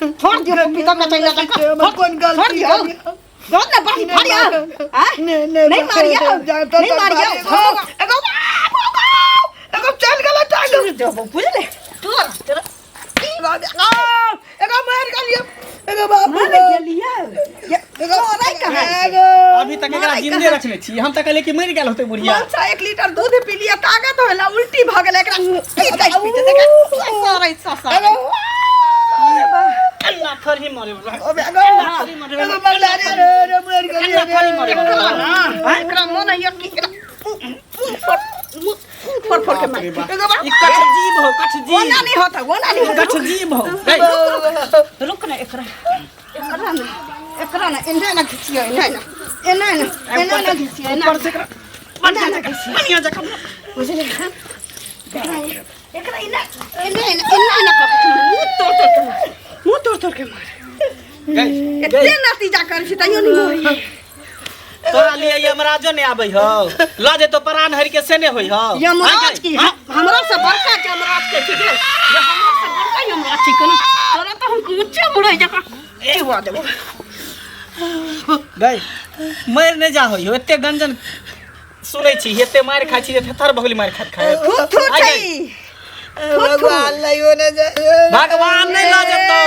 छोड़ दियो पपीता का चाहिए था कौन गलती रोज ना बात मारिया नहीं मारिया नहीं मारिया एगो चल गेला टांग दो बुझले तू तेरा एगो मार गेलियो एगो बाबू मार गेलिया एगो नहीं कहा अभी तक एकरा जिंदे रखले छी हम तक कहले कि मर गेल होते बुढ़िया अच्छा 1 लीटर दूध पी लिया ताकत होला उल्टी भ गेल एकरा पीते देख सारे सासा अन्ना फरही मरे ओ एगो मरदारी रे मर गेलियो फरही मरे एकरा मन है कि फोड़ के मार ई कछ जीव हो कछ जीव वो ना नहीं होता वो ना नहीं होता कछ जीव हो रुक ना एकरा ना इन्हें ना खिचियो इन्हें ना खिचियो ऊपर से एकरा बढ़िया जका बुझले एकरा इन्हें ना मुंह तोड़ के मार इतने नतीजा कर छी तइयो नहीं तोरा लिए यमराजो ने आबै हो लाजे तो प्राण हरि के सेने होई हो यमराज की हमरा से बड़का यमराज के छी जे हमरा से बड़का यमराज छी कना तोरा तो हम ऊंचे मुड़ै जका ए हुआ देबो गई मर ने जा होई हो एते गंजन सुनै छी एते मार खाइ छी जे थर बगली मार खाय थू छी भगवान लइयो न भगवान नहीं ला जतो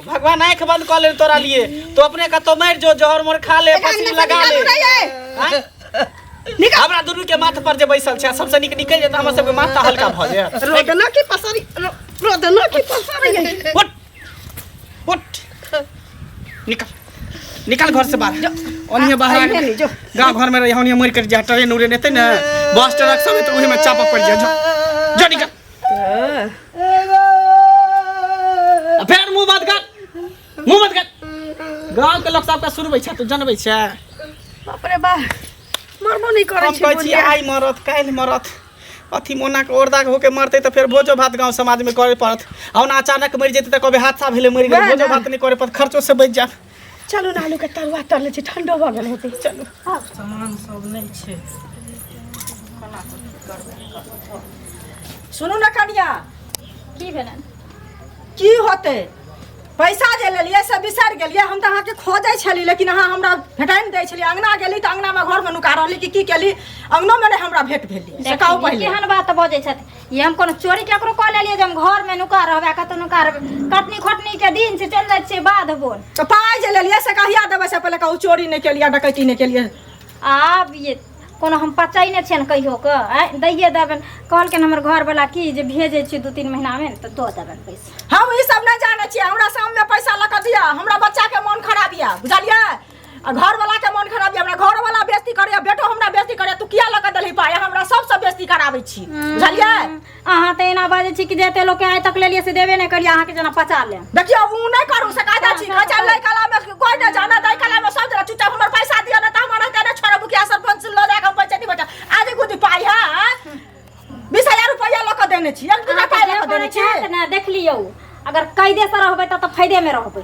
भगवान आंख बंद कर ले तोरा लिए तो अपने का तो मार जो जहर मोर खा ले पसीना लगा ले हमरा दुनू के माथ पर जे बैसल छै सबसे निक निकल जेत हमर सब के माथा हल्का भ जाय रोदना की पसारी उठ निकल घर से बाहर ओनिए बाहर गांव घर में रही ओनिए मर कर जा ट्रेन उड़े नेते न बस ट्रक सब तो ओही में चापा पड़ जा जो निकल फेर मुंह मत कर गांव के लोग सबका सुनबै छै तू जानबै छै बाप रे बा मरबो नहीं करे हम कहै छी आई मरत काल मरत अथी मोना के ओरदा होके मरते तो फिर भोजो भात गांव समाज में करे पड़त औना अचानक मर जेते त कबे हादसा भेले मर गेल भोजो भात नहीं करे पड़त खर्चो से बच जा चलो ना आलू के तरुआ तर ले छी ठंडो भ गेल हेते चलो सामान सब नहीं छै सुनो ना कनिया की भेलन की होते पैसा जे लेलिए से बिसर गेलिए हम त अहाँ के खोजै छली लेकिन अहाँ हमरा भेटाइन दै छली अंगना गेली त अंगना में घर में नुका रहली की केली अंगनो में हमरा भेट भेली से कहू पहिले केहन बात बजै छथि ये हम कोनो चोरी केकरो क लेलिए जे हम घर में नुका रहबे कत नुका रहबे कटनी खटनी के दिन से चल जाय छै बाध बोन तो पाई जे लेलिए से कहिया देबे से पहिले कहू चोरी नहीं केलिए डकैती नहीं केलिए आब ये कोनो हम पचाई ने छन कहियो क दैये देबन कहलकन हमर घर वाला की जे भेजे छी 2-3 महीना में त दो देबन पैसा हम ई सब नहीं जाने छी हमरा सामने में पैसा लगा दिया हमरा बच्चा के मन खराब या बुझलिए आ घर वाला के मन खराब या हमरा घर वाला बेइज्जती करे बेटो हमरा बेइज्जती करे तू किया लगा देली पाई हमरा सब बेइज्जती कराबै छी बुझलिए अहाँ त एना बाजे छी कि जेते लोग के आइ तक लेलिए से देबे नहीं करिए अहाँ के जना पचा ले देखियो उ नहीं करू से काजा छी खचा लै कला में कोई न जाना दै कला में सब जरा चुपचाप हमर पैसा दिया न त हमरा के न छोड़ मुखिया सरपंच लो ले के पंचायती बचा आज गुदी पाई हां 20000 रुपया लक देने छी एक दिन पाई लक देने छी ना देख लियो अगर कैदे से रहबे त फायदे में रहबे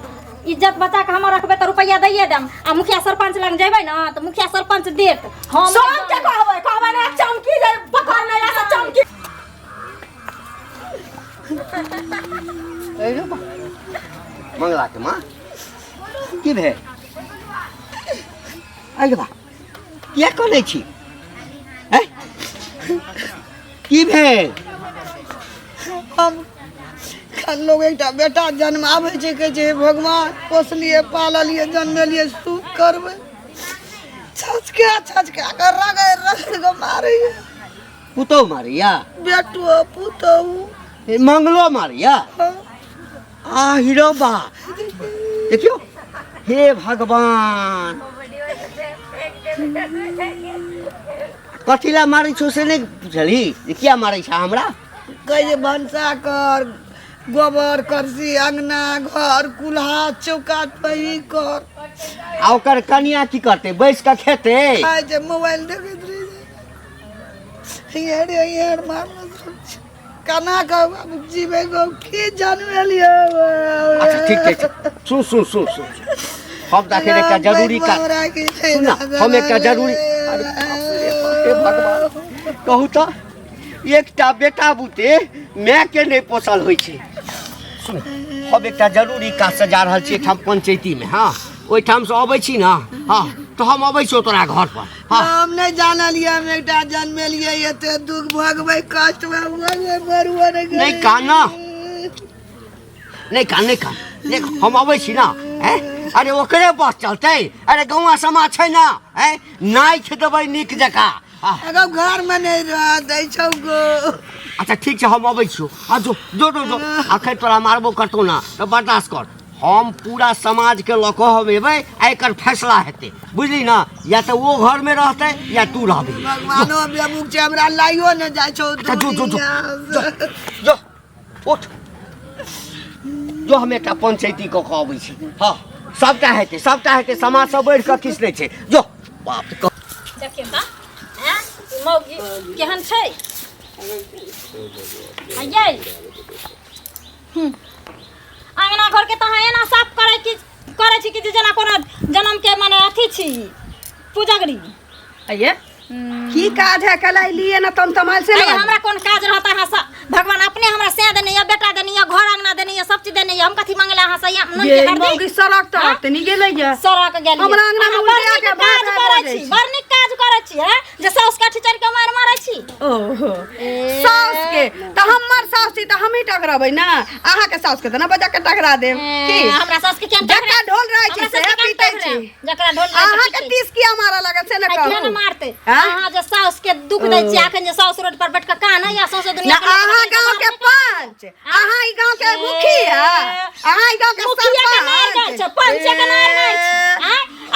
इज्जत बचा के हम रखबे त रुपया दैये देम आ मुखिया सरपंच लग जेबै न त मुखिया सरपंच देत हम सब के कहबै ना चमकी जे पकड़ ले ऐसा चमकी ए रो मंगला के मां की भे आइ बा किया कोनै छी हैं की भे हम खान लोग एकटा बेटा जन्म आबै छै कहै छै भगवान पोसलिए पाललिए जन्मलिए सुख करबै छचके कर रग मारै पुतो मारिया बेटो पुतो मंगलो मारिया आ हीरो बा देखियो हे भगवान कथिला मारै छौ से नहीं बुझली किया मारै छ हमरा कहै छै भनसा कर गोबर करसी अंगना घर कुल्हा चौका पही कर आ ओकर कनिया की करते बैस के खेते आइ जे मोबाइल देखैत रही हेड मार कना का जीवे गो की जानवे लियो अच्छा ठीक है सुन हम ताके एकटा जरूरी का सुन हम एकटा जरूरी अरे भगवान कहू तो एकटा बेटा बुते माय के नहीं पोसल होई छै सुन हम एकटा जरूरी काज से जा रहल छी एठाम पंचायती में। हाँ ओहिठाम से अबै छी ना। हाँ तो हम अबै छियौ तोरा घर पर। हाँ हम नहीं जानलिए हम एकटा जन्मेलिए एते दुख भगबै कष्ट में मरुआ नहीं काना नहीं कान देख हम अबै छी ना। अरे ओकरे बस चलते। अरे गौवा समाज छै ना नाइ खेदेबै नीक जकाँ। एगो घर में नहीं रह दै छौ गो। अच्छा ठीक है हम अबै छियौ। आ जो जो जो जो आखिर तोरा मारबो करतौ ना तो बर्दाश्त कर। हम पूरा समाज के लऽ कऽ हम एबै एकर फैसला हेतै बुझली ना। या तो वो घर में रहतै या तू रहबी। भगवानो बेमुख छै हमरा लाइयो न जाइ छौ। अच्छा जो जो जो जो उठ जो हम एकटा पंचायती कऽ कऽ अबै छी। हाँ सबटा हेतै समाज से बढ़ि कऽ किछु नहि छै। जो बाप रे देखियौ त मौगी केहन छै आयै। अंगना घर के तहाँ एना साफ करे छी कि जेना कोनो जन्म के माने अथी छी पूजगरी। आइए की काज है कलाई लिए ना तुम तमाल से हमरा कोन काज रहता है भगवान अपने हमरा से देने या बेटा देने या घर अंगना देने या सब चीज देने या हम कथी मांगले अहाँ से नन के हर मौगी सड़क तो हते नहीं गेलै या सड़क गेल हमरा अंगना में उल्टे आके काज करे छी बड़ नीक काज करे छी है जे साउस का ठिचर के मारै छी। ओहो साउस के त हमर साउस छी त हम ही टकराबै ना। अहाँ के साउस के त ना बजा के टकरा देम की हमरा साउस के केन जकरा ढोल रहै छी से पीटै छी जकरा ढोल अहाँ के 30 किया मारा लगत से ना कहू केन मारते अहाँ जे साउस के दुख दै छी अखन जे साउस रोड पर बैठ के कान या साउस दुनिया के अहाँ गांव के पंच अहाँ ई गांव के मुखिया अहाँ ई गांव के सरपंच पंच के नार नहीं छै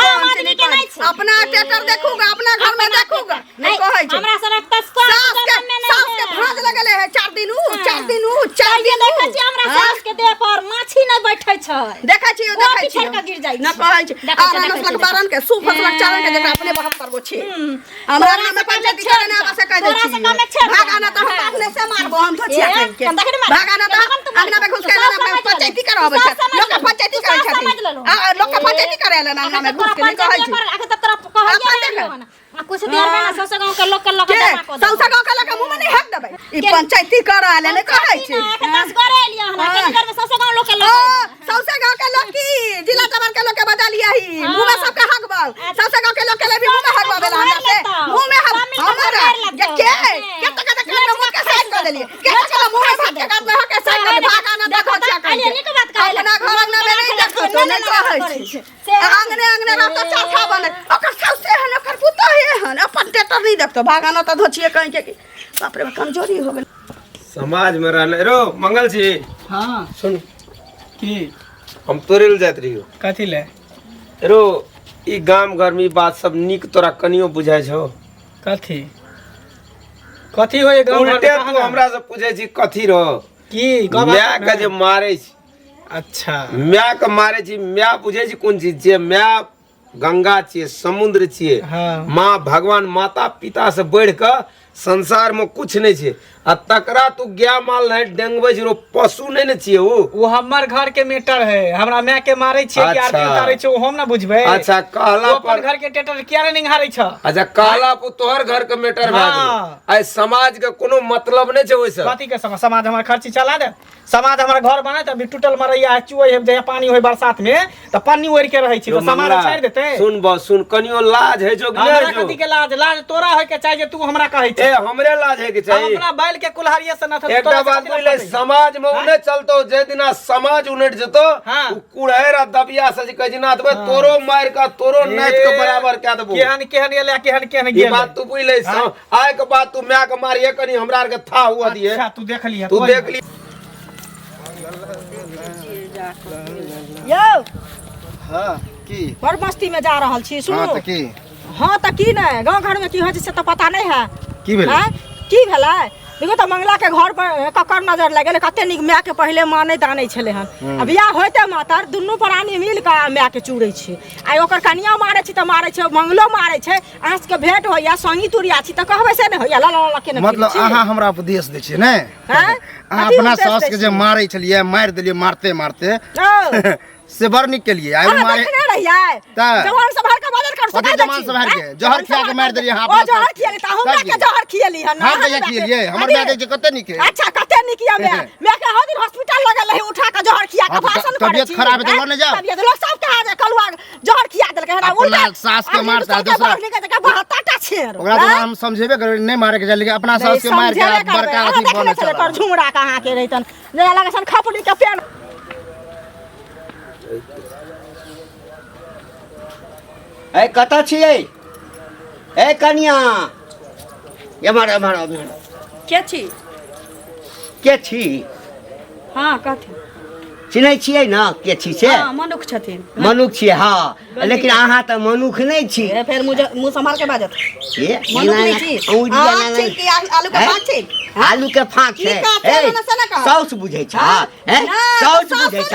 आम आदमी के नहीं छै। अपना ट्रैक्टर देखूगा अपना घर में देखूगा नहीं कहै छै हमरा सड़क त साउस के भांज लगले है 4 दिन देखै छी हमरा साउस के देह पर माछी नै बैठै छै। देखै छी के गिर जाइ न कहै छै आ नस्लक बारन के सुफसलक चारण के जेकरा अपने 72 गो छी हमरा नाम में पंचायती करे ना बस कह दे छी भागाना त हम अपने से मारबो हम धोछिया के भागाना त अंगना में घुस के ना पंचायती कराबै छै लोग पंचायती करै छै लोग पंचायती करेला ना अंगना में घुस के कहै छै आके त तरफ कहै कुछ देर में ना सौसा गांव के लोग के सौसा गांव के लोग मुंह में नहीं हक देबै ई पंचायती कराले ने कहै छै 10 करे लिया हमरा कनी देर में सौसा गांव लोग के सौसा गांव के लोग की जिला जबर के लोग के बजा लिया ही मुंह में सबके हक बाल सौसा गांव के लोग के भी मुंह में हक बाबेला हमरा से मुंह में हमारा ये के तक तक मुंह के साइड कर देलिए के तक मुंह में भाग के काट में हक साइड कर भागा ना देखो क्या कहलिए निक बात कहले अपना घर अंगना में नहीं देखो तो नहीं कहै छै अंगने रहता चाथा बने ओकर सौसे है ओकर पुता है अपन टेटर नहीं देखतो भागा ना तो धोछिए कहीं के बाप रे कमजोरी हो गेल समाज में रहले रो मंगल जी। हाँ सुन की हम तोरे ले जात रहियो कथी ले रो ई गाम घर में बात सब निक तोरा कनियो बुझाय छौ कथी कथी होय गांव घर उल्टे तू हमरा से पूछे छी कथी रो की म्या के जे मारे छी। अच्छा म्या के मारे छी म्या बुझे छी कोन चीज जे म्या गंगा छिए समुद्र छिए। हाँ। माँ भगवान माता पिता से बढ़ के संसार में कुछ नहीं छे आ तकरा तू गया माल नहीं डेंगबै रो पशु नहीं न छिए वो हमर घर के मेटर है हमरा मैं के मारे छे कि आरती उतारे छे हम ना बुझबे। अच्छा कहला पर घर के टेटर किया नहीं हारे छ। अच्छा कहला पु तोहर घर के मेटर भा गेल आई समाज के कोनो मतलब नहीं छे ओइसे कथी के समाज हमर खर्ची चला दे समाज हमर घर बने त अभी टूटल मरैया चुई हम जे पानी होय बरसात में त पानी ओर के रहै छी त समाज छोड़ देते। सुन बस सुन कनियो लाज है जो हमरा कथी के लाज तोरा होय के चाहि जे तू हमरा कहै छ। ए हमरे लाज है के चाहिए अपना बैल के कुल्हारिया से न त एकटा बात बोले समाज में उन्हें चलतो जे दिना समाज उनट जतो कुड़हेरा दबिया से जे कह दिना तबे तोरो मार का तोरो नाच के बराबर क्या देबो केहन एले केहन गेल ई बात तू बुझ ले आय के बात तू म्या के मारिए कनी हमरा आर के था हुआ दिए। अच्छा तू देख लिया तू देख ली यो हाँ की बड़ मस्ती में जा रहल छी सुनो। हाँ त की हाँ त की नहीं गांव घर में की होय से तो पता नहीं है की भेलै की भेलै देखो तो मंगला के घर पर ककर नजर लगे कते निक माय के पहले माने दाने छले हन अब बियाह होते मातर दुनू प्राणी मिल के माय के चूड़े छी आ ओकर कनिया मारे छी त मारे छै मंगलो मारे छै आंस के भेंट होया संगी तुरिया छी त कहबे से नहीं होया ला ला के मतलब अहाँ हमरा उपदेश दै छियै ने हैं अहाँ अपना सास के जे मारै छलिए मार देलिए मारते मारते से बड़ निक के लिए आए हम मारे देखने रहिए ता। जवान संभाल के बाजार कर कते जवान संभाल के? जहर खिया के मार देलिए, हाँ, ओ अपना जहर साथ। खियली त हमरा कर के दिए। जहर खियली है ना हम कहिया खियलिए? हमर माय जे कते निक है। अच्छा कते निकिया मैं के हर दिन हॉस्पिटल लगल रही उठा के जहर खिया के हाँ, भाषण तबियत करे छी। खराब है तो लड़ने जाओ। तबियत लोग सब कहा जे कलवा जहर खिया देलके है ना अपना सास के मार सा दूसरा। के बहत्ता छेर ओकरा तो हम समझेबे करे नहीं मारे के चल अपना सास के मार के बड़का अथी बने चले चला। कर झुमरा कहां के रहितन जरा लगे सन खपड़ी के पेन ए कतऽ छियै ए कनिया एमहर एमहर के छी के छी हां कथि चिन्है छियै ने के छी से हां मनुख छथिन मनुख छियै हाँ लेकिन अहाँ तऽ मनुख नहीं छी ए फिर मुझे मुंह संभाल के बाजत ए, मनुख नहीं छी औंरिया हां नहीं। छी आलू के हैं? पात छी आलू के फाँक की छै कहते ए, हैं ना, से ना कहो। सौस बुझै छ हैं? सौस बुझै छ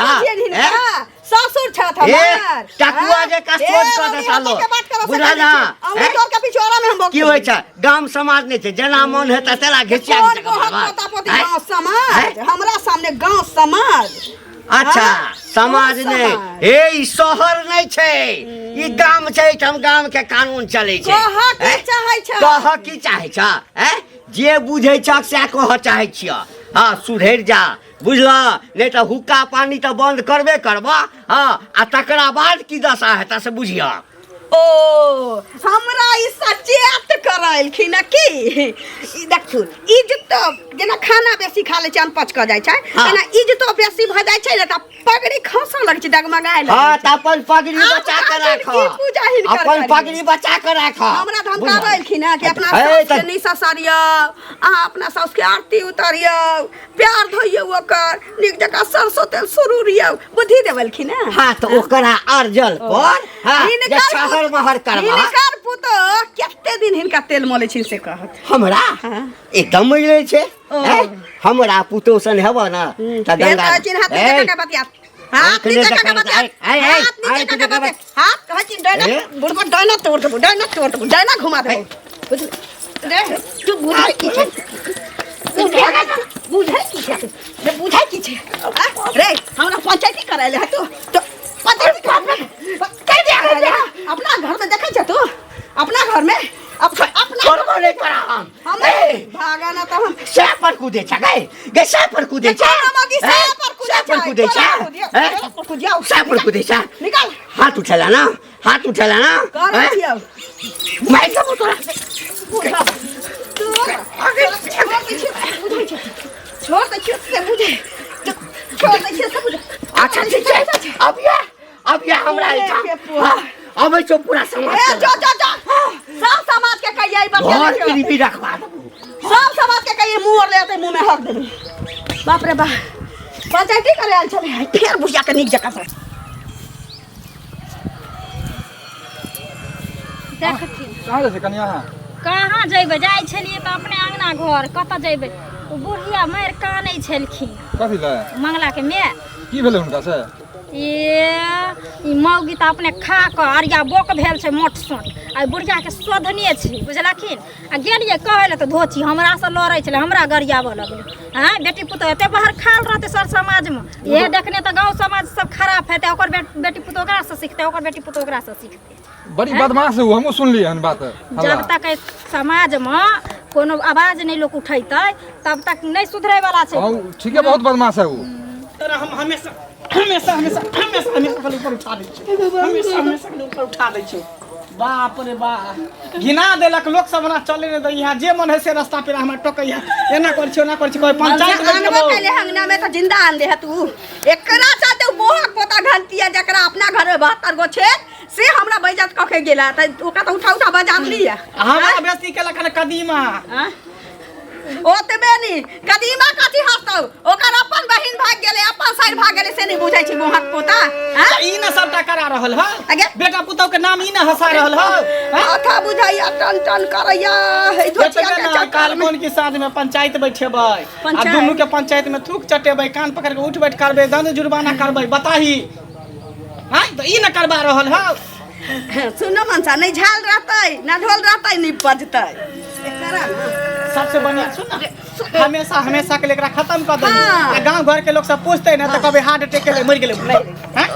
हैं? ससुर छथ ए, हमार टकुआ जे का सोच कऽ देता लोग बुझल ना हैं? तोर के पिछोरा में हम बोल की होइ छै गाम समाज नहीं छै जेना मन हेतै तेना घिचिया कौन को हक पोता पोती गांव समाज हमरा सामने गांव समाज अच्छा हाँ, समाज गाँव नहीं समाज। हे ई शहर नहीं छै ई गाम छै हम गाम के कानून चलै छै कह की हैं? चाहै छ कह की चाहै छ हैं? जे बुझै छ सएह कह चाहै छियै हाँ सुधरि जा बुझलऽ नहीं तऽ हुक्का पानी तऽ बंद करबे करबऽ हाँ आ तकरा बाद की दशा हेतै से बुझियऽ ओ हमरा ई सचेत करैलखिन की ई देखथुन इज्जत जेना खाना बेसी खा ले छै अनपच क जाइ छै हाँ। जेना इज्जतो बेसी भ जाइ छै ने त पगड़ी खौसा लग छै डगमगाए लग हाँ तऽ अपन पगड़ी बचा के राख की पूजा हिनकर अपन करी? पगड़ी बचा के राख हमरा धमकावलखिन कि अपना ए, सास के नहीं ससारियो अहाँ अपना सास के आरती उतारियो प्यार धोइयो ओकर नीक जकाँ सरसों तेल सुरूरियो बुद्धि देवलखिन हाँ तो ओकरा अर्जल पर हाँ जे छहर महर करबा हिनकर पुतो कते दिन हिनका तेल मले छिन से कहत हमरा हाँ। एकदम मिले छै हैं? हमरा पुतो सन हेबो ना त फेर गंगा कहै छिन हाथ नीचे का बतिया हाथ आँख नीचे नीचे का कर- बतिया आय, आय, आय, हाथ आय, नीचे नीचे का कर- बतिया हाथ कहै छिन डायना बुढ़बा डायना तोड़ देबो डायना घुमा देबो बुझल रे तू बुझाइ की छै बुझाइ की छै रे बुझाइ की छै हाँ? रे हमरा पंचायती कराइले है तू तो पंचायती कर दे अपना घर में देखै छ तू अपना घर में अपना छोड़बो नहीं करा हम हम ए, भागा ना तो हम सै पर कूदे छ गे सै पर कूदे छ सै पर कूदे छ हैं? सै पर कूदे छ निकाल हाथ उठेला ना कर हैं? दियो मार देबो तोरा बुझा तू छोड़ दे से बुझे छोड़ दे से बुझे अच्छा ठीक छै अब ये हमरा ए, हाँ अबै छौ पूरा समाज ए जो सब समाज के कहिए ई घर बतिया के भी रखवा देबो सब समाज के कहिए मुंह और लेते मुंह में हक देबे बाप रे बाप पंचायती करे आल चले फिर बुझिया के नीक जका से देखथिन कहाँ जाइ छै कनिया अहाँ? कहाँ जइबै जाइ छलियै तऽ अपने अंगना घर कतऽ जइबै ओ बुढ़िया मारि कानै छलखिन कथी लए मंगलाके माय की भेलै हुनका से ई मौगी तऽ अपने खा कऽ अरिया बोक भेल छै मोट सोट आ बुढ़ियाके शोधने छै बुझलखिन आ गेलियै कहै लए तऽ धोची हमरासँ लड़ै छलै हमरा गरियाबऽ लगलै हाँ बेटी पुतहु एते बाहर खाल रहतै सर समाजमे इहे देखने तऽ गाँव समाज सब खराब हेतै ओकर बेटी पुतहु ओकरासँ सिखतै ओकर बेटी पुतहु ओकरासँ सिखतै बड़ी बदमाश है वो, हमहूँ सुनलियै हन बात जब तक एहि समाजमे कोनो आवाज नहीं लोग उठेतै तब तक नहीं सुधरे वाला छै हाँ ठीके बहुत बदमाश है वो। तोरा हम हमेशा हमेशा हमेशा हमेशा हमेशा खाली ऊपर उठा दै छियै हमेशा हमेशा खाली ऊपर उठा दै छियै बाप रे बाप घिना देलक लोग सब ना चले ने दै यहाँ जे मन है से रास्ता पे हमरा टोकैया एना कर छी ओना कर छी कोई पंचायत में अनबो पहले हंगना में तो जिंदा आन दे है तू एकरा साथे बोहक पोता घंटिया जकरा अपना घर में 72 गो छे से हमरा बेइज्जत क के गेला त ओका तो उठा बजा लिया हमरा बेइज्जती केलक हन कदीमा ओतबे नी कदीमा कथी हस्तौ ओकर अपन बहिन भाग गेले अपन साइड भाग गेले से नहीं बुझाई छी बोहक पोता हां ई न सबटा करा रहल ह आगे बेटा पुतौ के नाम ई न हंसा रहल ह अथा बुझाइया टन टन करैया हे धोतिया के काल चक्कर में कोन की साथ में पंचायत बैठेबै आ पंचायत? दुनू के पंचायत में थूक चटेबै कान पकड़ के उठ बैठ करबै दंड जुर्माना करबै बताही हां तो ई न करबा रहल ह सुनो मनसा नहीं झाल रहतै ना ढोल रहतै नहीं बजतै एकरा ना सबसे बढ़िया सुन ना हमेशा हमेशा के लिए एकरा खत्म कर दे गांव घर के लोग सब पूछते ना तो कभी हार्ट अटैक के लिए मर गेले हैं